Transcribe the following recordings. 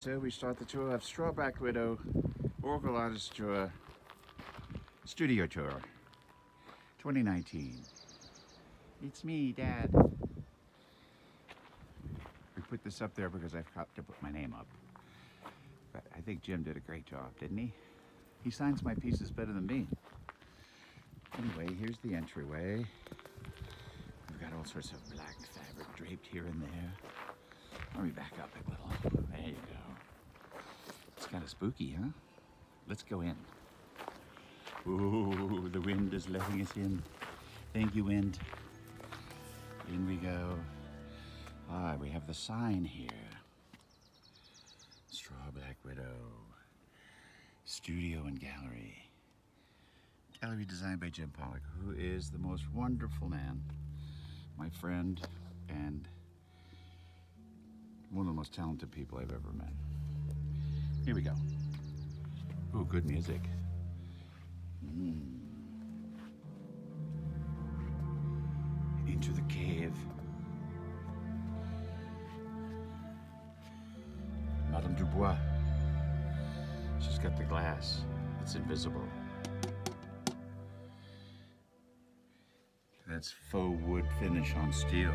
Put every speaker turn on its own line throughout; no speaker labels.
So we start the tour of Strawback Widow Oracle Artist Tour Studio Tour 2019. It's me, Dad. We put this up there because I forgot to put my name up. But I think Jim did a great job, didn't he? He signs my pieces better than me. Anyway, here's the entryway. We've got all sorts of black fabric draped here and there. Let me back up a little. There you go. It's kind of spooky, huh? Let's go in. Ooh, the wind is letting us in. Thank you, wind. In we go. Ah, we have the sign here. Strawback Widow. Studio and gallery. Gallery designed by Jim Pollack, who is the most wonderful man. My friend and one of the most talented people I've ever met. Here we go. Ooh, good music. Into the cave. Madame Dubois. She's got the glass. It's invisible. That's faux wood finish on steel.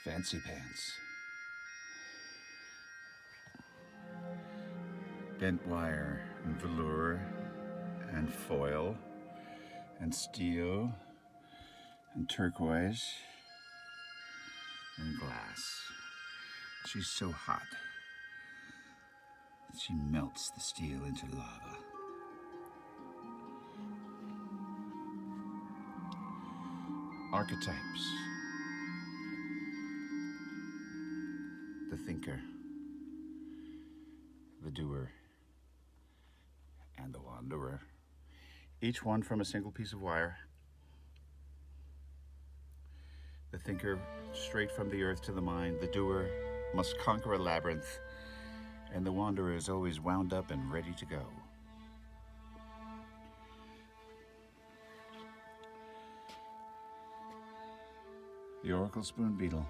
Fancy pants. Bent wire and velour and foil and steel and turquoise and glass. She's so hot that she melts the steel into lava. Archetypes. The thinker, the doer, and the wanderer. Each one from a single piece of wire. The thinker straight from the earth to the mind. The doer must conquer a labyrinth, and the wanderer is always wound up and ready to go. The Oracle Spoon Beetle.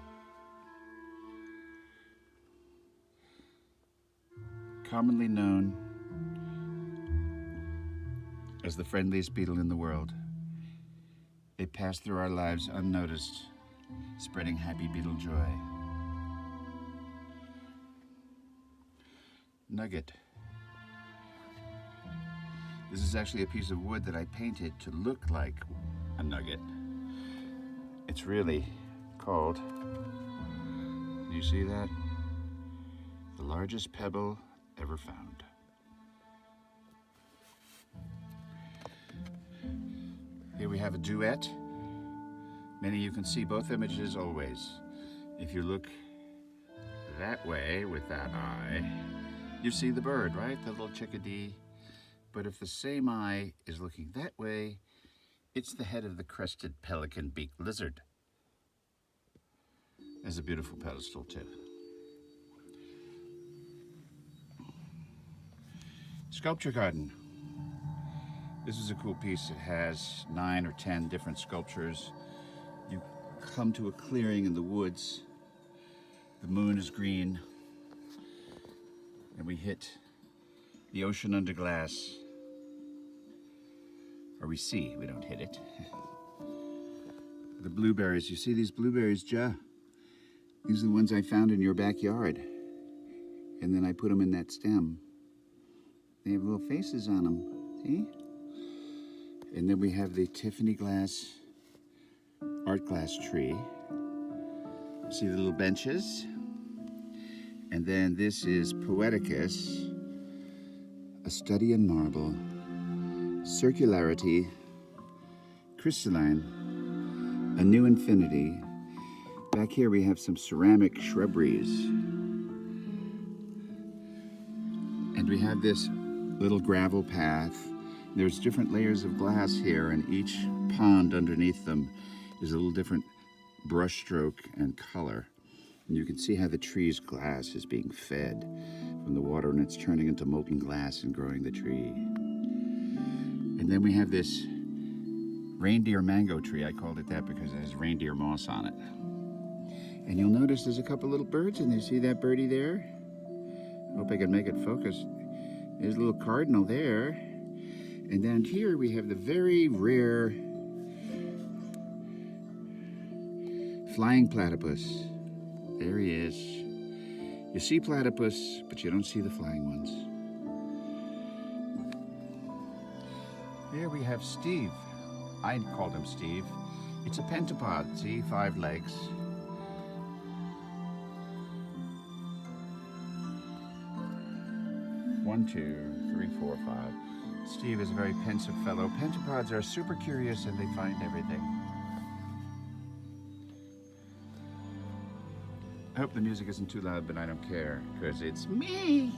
Commonly known as the friendliest beetle in the world. They pass through our lives unnoticed, spreading happy beetle joy. Nugget. This is actually a piece of wood that I painted to look like a nugget. It's really called, do you see that? The largest pebble ever found. Here we have a duet. Many of you can see both images always. If you look that way with that eye, you see the bird, right? The little chickadee. But if the same eye is looking that way, it's the head of the crested pelican-beaked lizard. There's a beautiful pedestal too. Sculpture garden. This is a cool piece. It has 9 or 10 different sculptures. You come to a clearing in the woods. The moon is green. And we hit the ocean under glass. Or we see, we don't hit it. The blueberries, you see these blueberries, Ja? These are the ones I found in your backyard. And then I put them in that stem. They have little faces on them, see? And then we have the Tiffany glass, art glass tree. See the little benches? And then this is Poeticus, a study in marble, circularity, crystalline, a new infinity. Back here we have some ceramic shrubberies. And we have this little gravel path. There's different layers of glass here, and each pond underneath them is a little different brush stroke and color. And you can see how the tree's glass is being fed from the water, and it's turning into molten glass and growing the tree. And then we have this reindeer mango tree. I called it that because it has reindeer moss on it. And you'll notice there's a couple little birds in there. See that birdie there? Hope I can make it focus. There's a little cardinal there. And down here we have the very rare flying platypus. There he is. You see platypus, but you don't see the flying ones. Here we have Steve. I called him Steve. It's a pentapod, see, 5 legs. One, 2, 3, 4, 5. Steve is a very pensive fellow. Pentapods are super curious and they find everything. I hope the music isn't too loud, but I don't care, because it's me.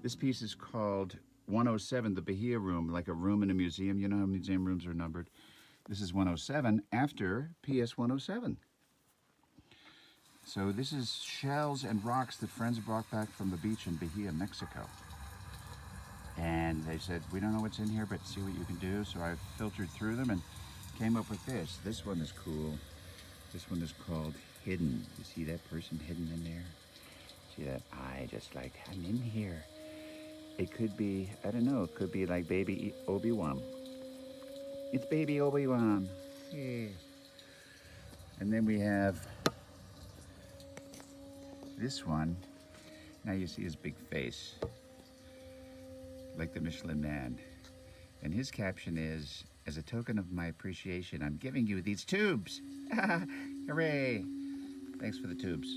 This piece is called 107, the Bahia Room, like a room in a museum. You know how museum rooms are numbered? This is 107 after PS 107. So this is shells and rocks that friends brought back from the beach in Bahia, Mexico. And they said, we don't know what's in here, but see what you can do. So I filtered through them and came up with this. This one is cool. This one is called Hidden. You see that person hidden in there? See that eye just like, I'm in here. It could be, I don't know, it could be like baby Obi-Wan. It's baby Obi-Wan. Yeah. And then we have this one. Now you see his big face, like the Michelin Man. And his caption is, as a token of my appreciation, I'm giving you these tubes. Hooray! Thanks for the tubes.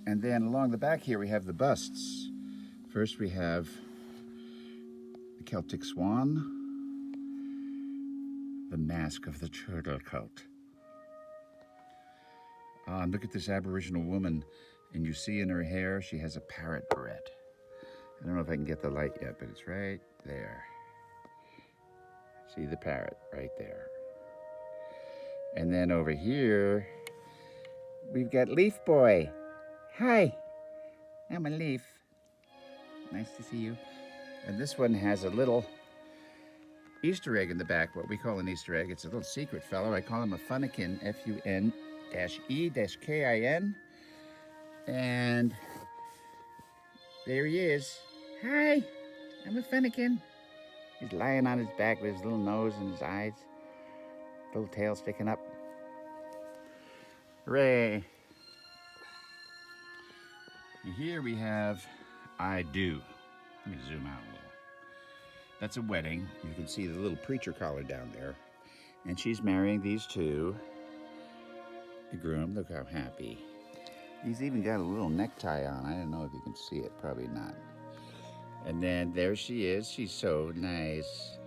And then along the back here we have the busts. First we have the Celtic Swan, the Mask of the Turtle Cult. Look at this Aboriginal woman, and you see in her hair she has a parrot barrette. I don't know if I can get the light yet, but it's right there. See the parrot right there. And then over here, we've got Leaf Boy. Hi, I'm a leaf. Nice to see you. And this one has a little Easter egg in the back, what we call an Easter egg. It's a little secret fellow. I call him a funnikin, F-U-N-E-K-I-N. And there he is. Hi, I'm a funnikin. He's lying on his back with his little nose and his eyes. Little tail sticking up. Hooray. And here we have I Do. Let me zoom out a little. That's a wedding. You can see the little preacher collar down there. And she's marrying these two. The groom, look how happy. He's even got a little necktie on. I don't know if you can see it, probably not. And then there she is. She's so nice.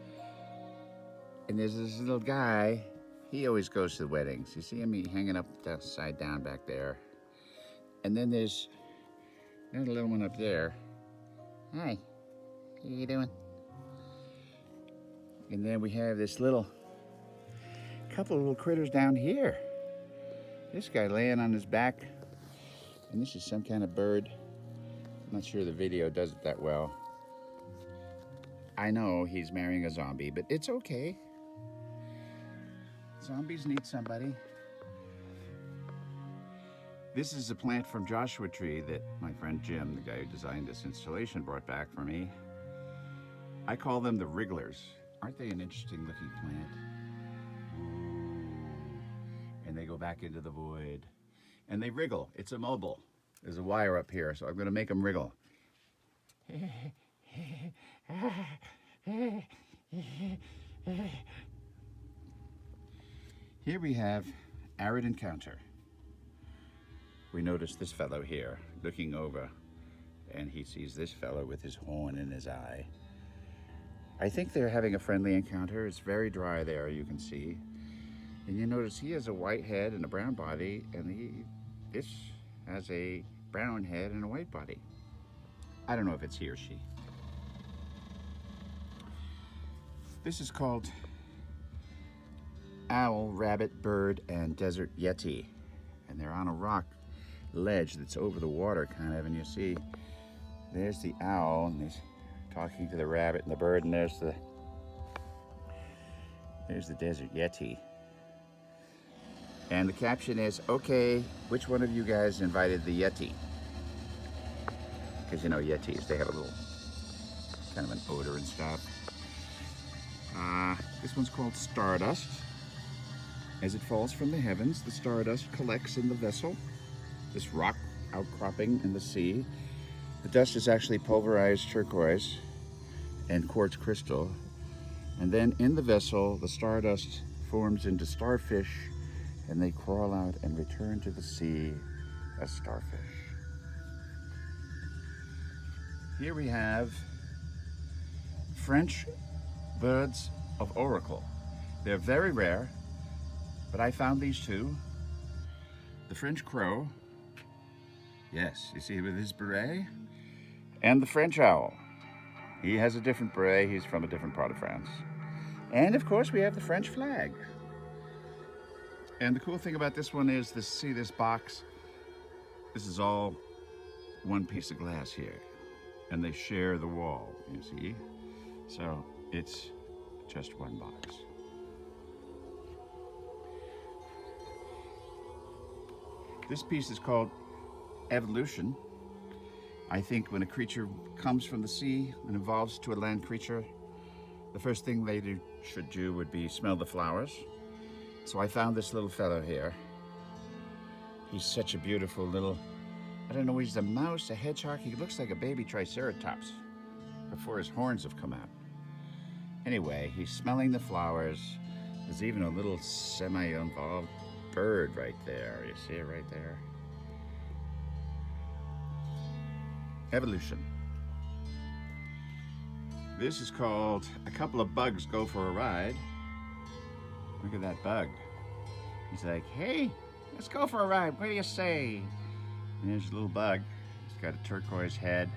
And there's this little guy. He always goes to the weddings. You see him hanging up upside down back there. And then there's another little one up there. Hi, how you doing? And then we have this couple of little critters down here. This guy laying on his back. And this is some kind of bird. I'm not sure the video does it that well. I know he's marrying a zombie, but it's okay. Zombies need somebody. This is a plant from Joshua Tree that my friend Jim, the guy who designed this installation, brought back for me. I call them the wrigglers. Aren't they an interesting looking plant? Ooh. And they go back into the void. And they wriggle. It's immobile. There's a wire up here, so I'm going to make them wriggle. Here we have Arid Encounter. We notice this fellow here looking over, and he sees this fellow with his horn in his eye. I think they're having a friendly encounter. It's very dry there, you can see. And you notice he has a white head and a brown body, and this has a brown head and a white body. I don't know if it's he or she. This is called Owl, Rabbit, Bird, and Desert Yeti. And they're on a rock ledge that's over the water, kind of, and you see there's the owl, and there's a talking to the rabbit and the bird, and there's the desert yeti. And the caption is, okay, which one of you guys invited the yeti? Because you know yetis, they have a little kind of an odor and stuff. This one's called Stardust. As it falls from the heavens, the stardust collects in the vessel, this rock outcropping in the sea. The dust is actually pulverized turquoise and quartz crystal. And then in the vessel, the stardust forms into starfish, and they crawl out and return to the sea as starfish. Here we have French birds of oracle. They're very rare, but I found these two. The French crow, yes, you see with his beret, and the French owl. He has a different beret, he's from a different part of France. And of course we have the French flag. And the cool thing about this one is, see this box? This is all one piece of glass here. And they share the wall, you see? So it's just one box. This piece is called Evolution. I think when a creature comes from the sea and evolves to a land creature, the first thing they should do would be smell the flowers. So I found this little fellow here. He's such a beautiful little, I don't know, he's a mouse, a hedgehog. He looks like a baby triceratops before his horns have come out. Anyway, he's smelling the flowers. There's even a little semi-involved bird right there. You see it right there? Evolution. This is called A Couple of Bugs Go for a Ride. Look at that bug. He's like, hey, let's go for a ride. What do you say? And there's a little bug. He's got a turquoise head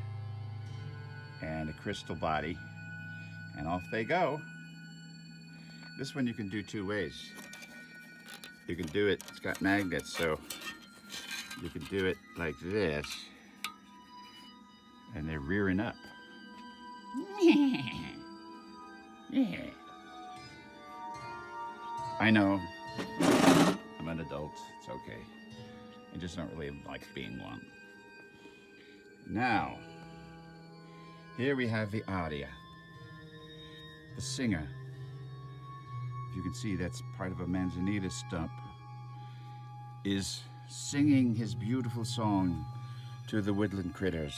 and a crystal body. And off they go. This one you can do two ways. You can do it, it's got magnets, so you can do it like this. And they're rearing up. Yeah. I know, I'm an adult, it's okay. I just don't really like being one. Now, here we have the aria, the singer. If you can see, that's part of a manzanita stump, is singing his beautiful song to the woodland critters.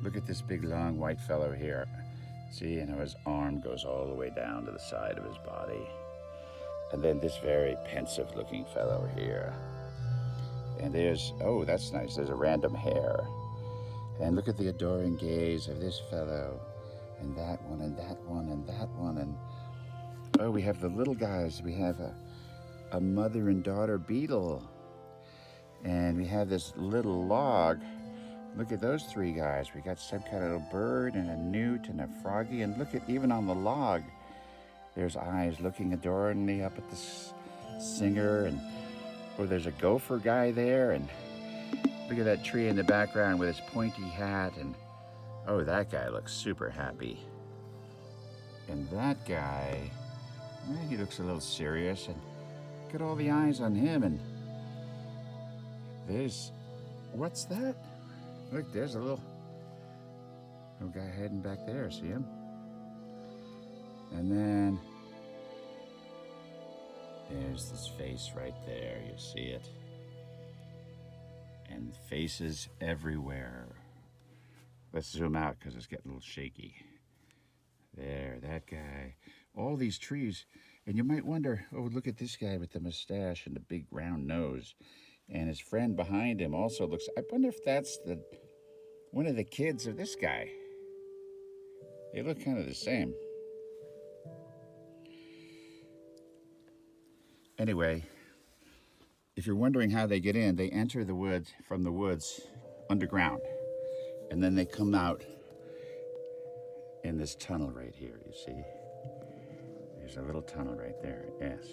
Look at this big long white fellow here. See, you know, his arm goes all the way down to the side of his body. And then this very pensive looking fellow here. And there's, oh, that's nice, there's a random hair. And look at the adoring gaze of this fellow, and that one, and that one, and that one. And oh, we have the little guys. We have a mother and daughter beetle. And we have this little log. Look at those three guys. We got some kind of little bird and a newt and a froggy. And look at, even on the log, there's eyes looking adoringly up at the singer. And oh, there's a gopher guy there. And look at that tree in the background with his pointy hat. And oh, that guy looks super happy. And that guy, well, he looks a little serious. And look at all the eyes on him. And there's, what's that? Look, there's a little guy heading back there, see him? And then there's this face right there, you see it? And faces everywhere. Let's zoom out because it's getting a little shaky. There, that guy. All these trees. And you might wonder, oh, look at this guy with the mustache and the big round nose. And his friend behind him also looks, I wonder if that's one of the kids of this guy. They look kind of the same. Anyway, if you're wondering how they get in, they enter the woods, from the woods underground. And then they come out in this tunnel right here, you see? There's a little tunnel right there, yes.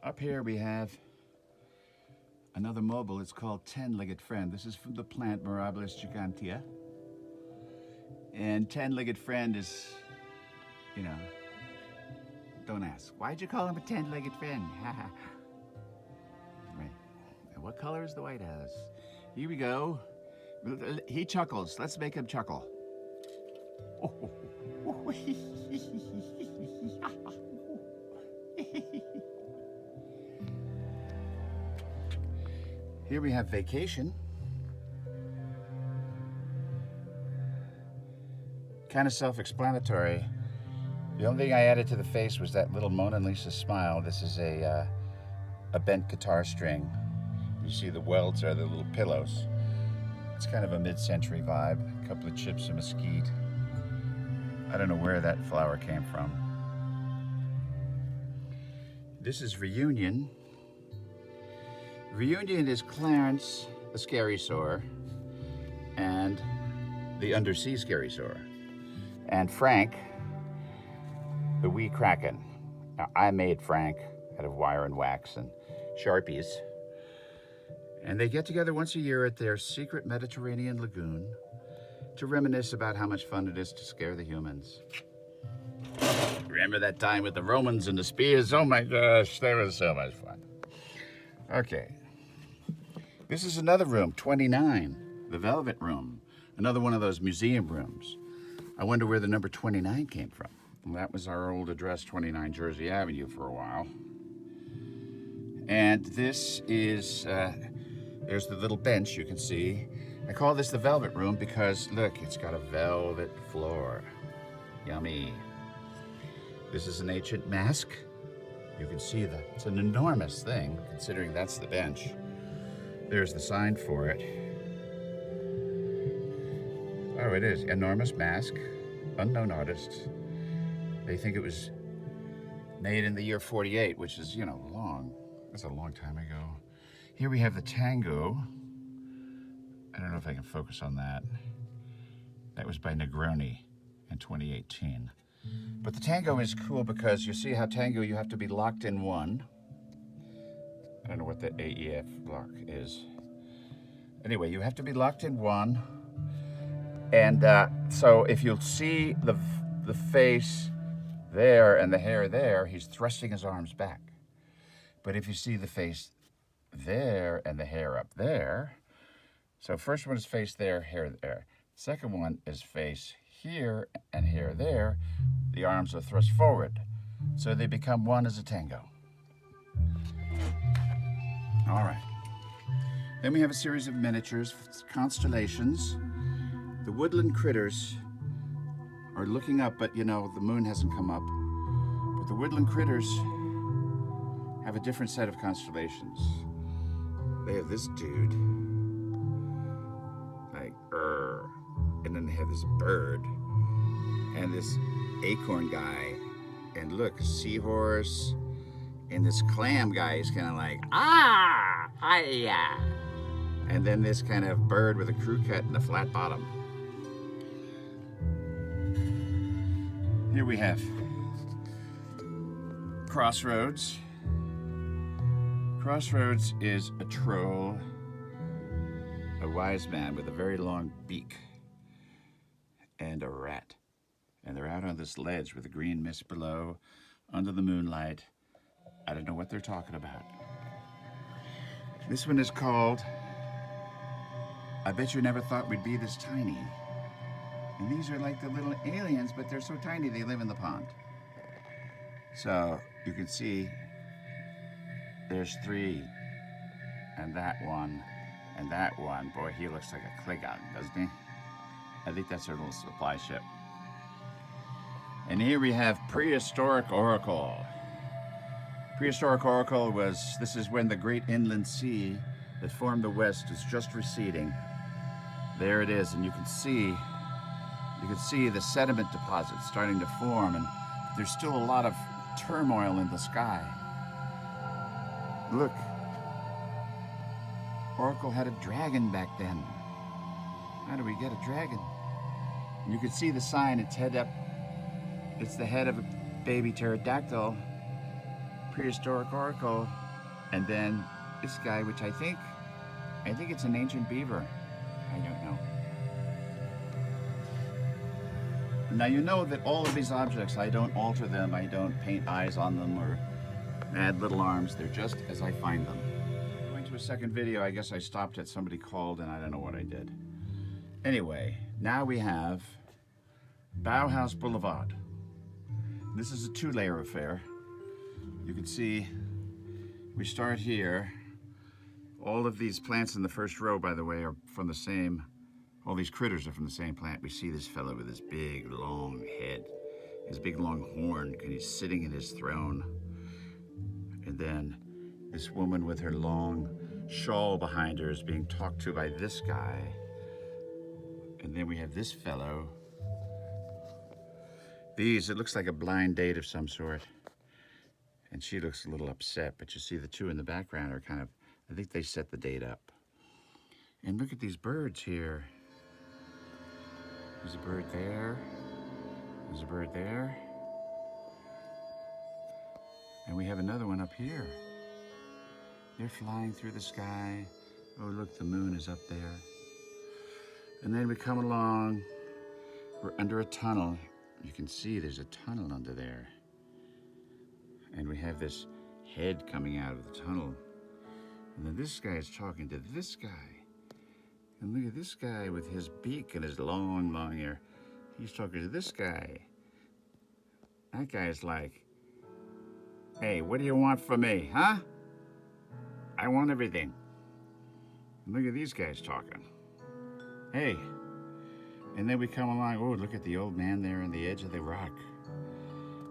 Up here we have another mobile. It's called 10-legged friend. This is from the plant Mirabilis gigantea. And 10-legged friend is, you know, don't ask. Why'd you call him a 10-legged friend? Right. And what color is the White House? Here we go. He chuckles. Let's make him chuckle. Here we have vacation. Kind of self-explanatory. The only thing I added to the face was that little Mona Lisa smile. This is a bent guitar string. You see the welds are the little pillows. It's kind of a mid-century vibe. A couple of chips of mesquite. I don't know where that flower came from. This is Reunion. Reunion is Clarence, the scary soar, and the undersea scary soar, and Frank, the wee kraken. Now, I made Frank out of wire and wax and Sharpies, and they get together once a year at their secret Mediterranean lagoon to reminisce about how much fun it is to scare the humans. Remember that time with the Romans and the spears? Oh my gosh, that was so much fun. Okay. This is another room, 29, the Velvet Room. Another one of those museum rooms. I wonder where the number 29 came from. Well, that was our old address, 29 Jersey Avenue for a while. And this is, there's the little bench you can see. I call this the Velvet Room because, look, it's got a velvet floor. Yummy. This is an ancient mask. You can see that. It's an enormous thing, considering that's the bench. There's the sign for it. Oh, it is. Enormous mask. Unknown artist. They think it was made in the year 48, which is, you know, long. That's a long time ago. Here we have the tango. I don't know if I can focus on that. That was by Negroni in 2018. But the tango is cool because you see how tango you have to be locked in one. I don't know what the AEF lock is. Anyway, you have to be locked in one. And so if you'll see the face there and the hair there, he's thrusting his arms back. But if you see the face there and the hair up there, so first one is face there, hair there. Second one is face here and hair there. The arms are thrust forward. So they become one as a tango. All right. Then we have a series of miniatures, constellations. The woodland critters are looking up, but you know, the moon hasn't come up. But the woodland critters have a different set of constellations. They have this dude, like, and then they have this bird, and this acorn guy, and look, seahorse, and this clam guy is kind of like, hiya. And then this kind of bird with a crew cut and a flat bottom. Here we have Crossroads. Crossroads is a troll, a wise man with a very long beak, and a rat. And they're out on this ledge with the green mist below, under the moonlight. I don't know what they're talking about. This one is called, I Bet You Never Thought We'd Be This Tiny. And these are like the little aliens, but they're so tiny they live in the pond. So you can see there's three, and that one, and that one. Boy, he looks like a Klingon, doesn't he? I think that's our little supply ship. And here we have Prehistoric Oracle. Prehistoric Oracle was, this is when the great inland sea that formed the West is just receding. There it is, and you can see the sediment deposits starting to form, and there's still a lot of turmoil in the sky. Look, Oracle had a dragon back then. How do we get a dragon? And you can see the sign, its head up. It's the head of a baby pterodactyl, Prehistoric Oracle, and then this guy, which I think it's an ancient beaver. I don't know. Now you know that all of these objects, I don't alter them, I don't paint eyes on them or add little arms. They're just as I find them. Going to a second video, I guess I stopped it. Somebody called and I don't know what I did. Anyway, now we have Bauhaus Boulevard. This is a two-layer affair. You can see we start here. All of these plants in the first row, by the way, are from the same, all these critters are from the same plant. We see this fellow with his big, long head, his big, long horn, and he's sitting in his throne. And then this woman with her long shawl behind her is being talked to by this guy. And then we have this fellow. It looks like a blind date of some sort. And she looks a little upset, but you see the two in the background are kind of, I think they set the date up. And look at these birds here. There's a bird there. There's a bird there. And we have another one up here. They're flying through the sky. Oh, look, the moon is up there. And then we come along. We're under a tunnel. You can see there's a tunnel under there. And we have this head coming out of the tunnel. And then this guy is talking to this guy. And look at this guy with his beak and his long, long hair. He's talking to this guy. That guy's like, hey, what do you want from me, huh? I want everything. And look at these guys talking. Hey. And then we come along, oh, look at the old man there on the edge of the rock.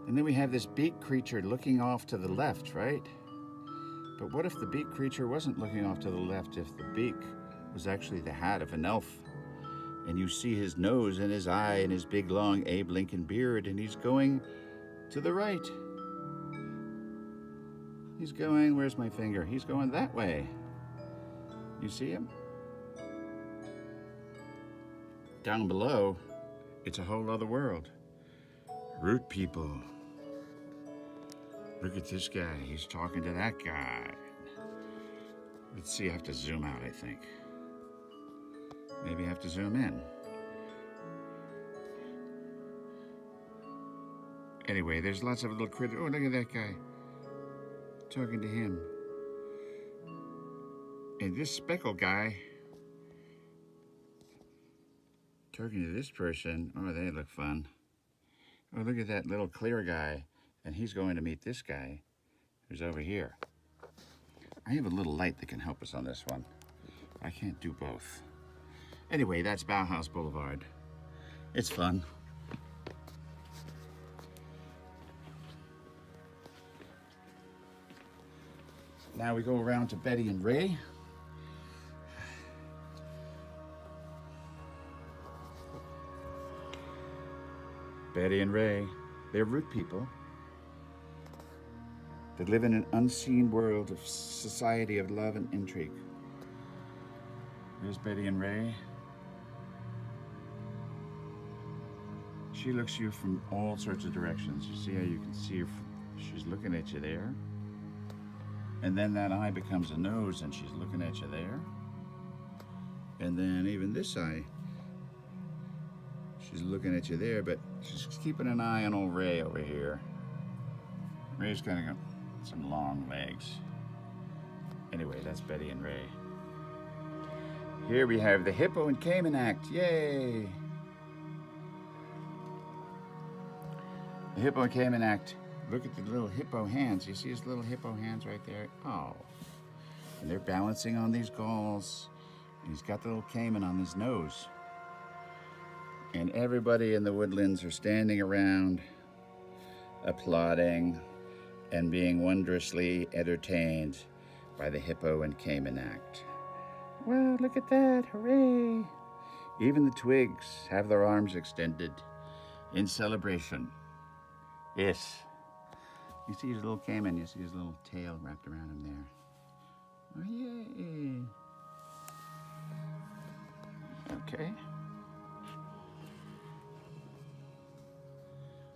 And then we have this beak creature looking off to the left, right? But what if the beak creature wasn't looking off to the left, if the beak was actually the hat of an elf? And you see his nose and his eye and his big, long Abe Lincoln beard, and he's going to the right. He's going, where's my finger? He's going that way. You see him? Down below, it's a whole other world. Root people. Look at this guy. He's talking to that guy. Let's see, I have to zoom out, I think. Maybe I have to zoom in. Anyway, there's lots of little critters. Oh, look at that guy. Talking to him. And this speckled guy talking to this person. Oh, they look fun. Oh, look at that little clear guy. And he's going to meet this guy who's over here. I have a little light that can help us on this one. I can't do both. Anyway, that's Bauhaus Boulevard. It's fun. Now we go around to Betty and Ray. Betty and Ray, they're root people that live in an unseen world of society of love and intrigue. There's Betty and Ray. She looks at you from all sorts of directions. You see how you can see her, she's looking at you there. And then that eye becomes a nose and she's looking at you there. And then even this eye, she's looking at you there, but she's keeping an eye on old Ray over here. Ray's kind of got some long legs. Anyway, that's Betty and Ray. Here we have the Hippo and Cayman Act. Yay! The Hippo and Cayman Act. Look at the little hippo hands. You see his little hippo hands right there? Oh. And they're balancing on these galls. And he's got the little cayman on his nose. And everybody in the woodlands are standing around, applauding, and being wondrously entertained by the Hippo and Cayman Act. Well, look at that, hooray! Even the twigs have their arms extended in celebration. Yes. You see his little cayman, you see his little tail wrapped around him there. Oh, yay! Okay.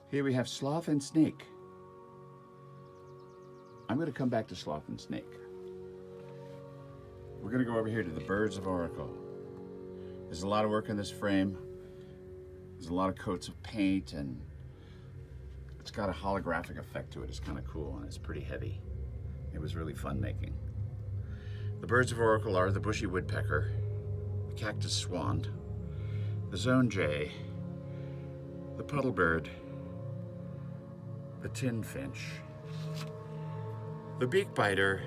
Here we have sloth and snake. I'm going to come back to sloth and snake. we're gonna go over here to the Birds of Oracle. There's a lot of work in this frame. There's a lot of coats of paint, and it's got a holographic effect to it. It's kind of cool, and it's pretty heavy. It was really fun making. The Birds of Oracle are the bushy woodpecker, the cactus swan, the zone jay, the puddle bird, the tin finch, the beak biter,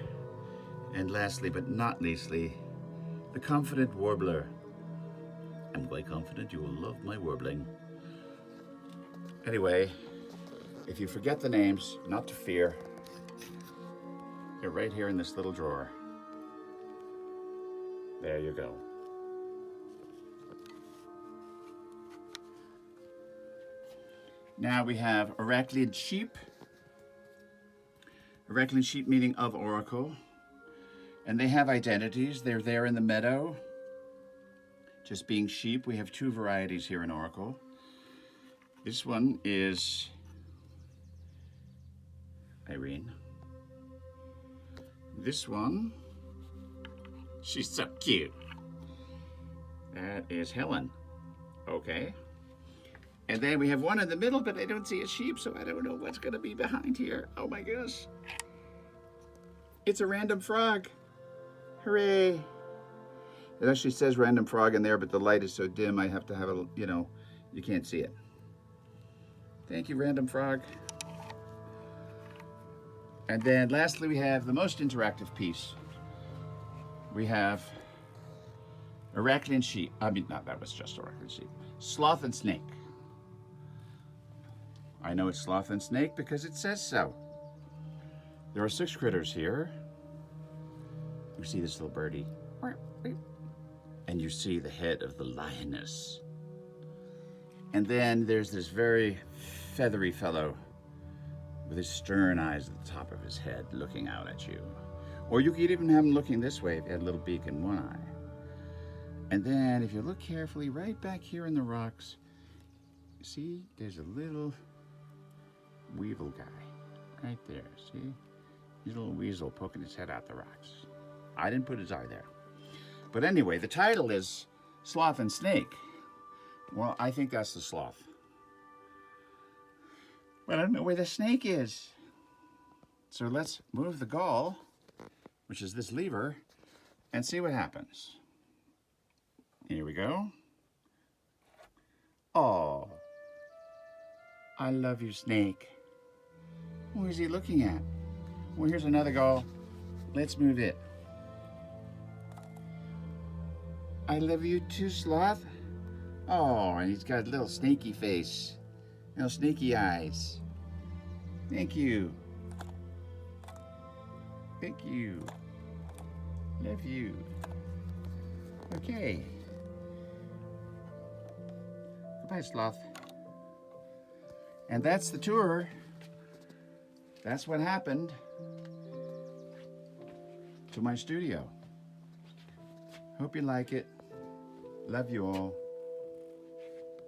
and lastly but not leastly, the confident warbler. I'm quite confident you will love my warbling. Anyway, if you forget the names, not to fear. They're right here in this little drawer. There you go. Now we have Arachleid sheep. Arachleid sheep meaning of Oracle. And they have identities. They're there in the meadow, just being sheep. We have two varieties here in Oracle. This one is Irene. This one, she's so cute. That is Helen. Okay. And then we have one in the middle, but I don't see a sheep, so I don't know what's going to be behind here. Oh my gosh. It's a random frog. Hooray. It actually says random frog in there, but the light is so dim, I have to have a, you can't see it. Thank you, random frog. And then lastly, we have the most interactive piece. We have Arachleid sheep. That was just Arachleid sheep. Sloth and snake. I know it's sloth and snake because it says so. There are 6 critters here. You see this little birdie. And you see the head of the lioness. And then there's this very feathery fellow with his stern eyes at the top of his head looking out at you. Or you could even have him looking this way if he had a little beak in one eye. And then if you look carefully, right back here in the rocks, see, there's a little weevil guy right there, see? He's a little weasel poking his head out the rocks. I didn't put his eye there. But anyway, the title is Sloth and Snake. Well, I think that's the sloth. But I don't know where the snake is. So let's move the gall, which is this lever, and see what happens. Here we go. Oh, I love you, snake. Who is he looking at? Well, here's another gall. Let's move it. I love you too, sloth. Oh, and he's got a little snaky face. Little snaky eyes. Thank you. Thank you. Love you. Okay. Goodbye, sloth. And that's the tour. That's what happened to my studio. Hope you like it. Love you all.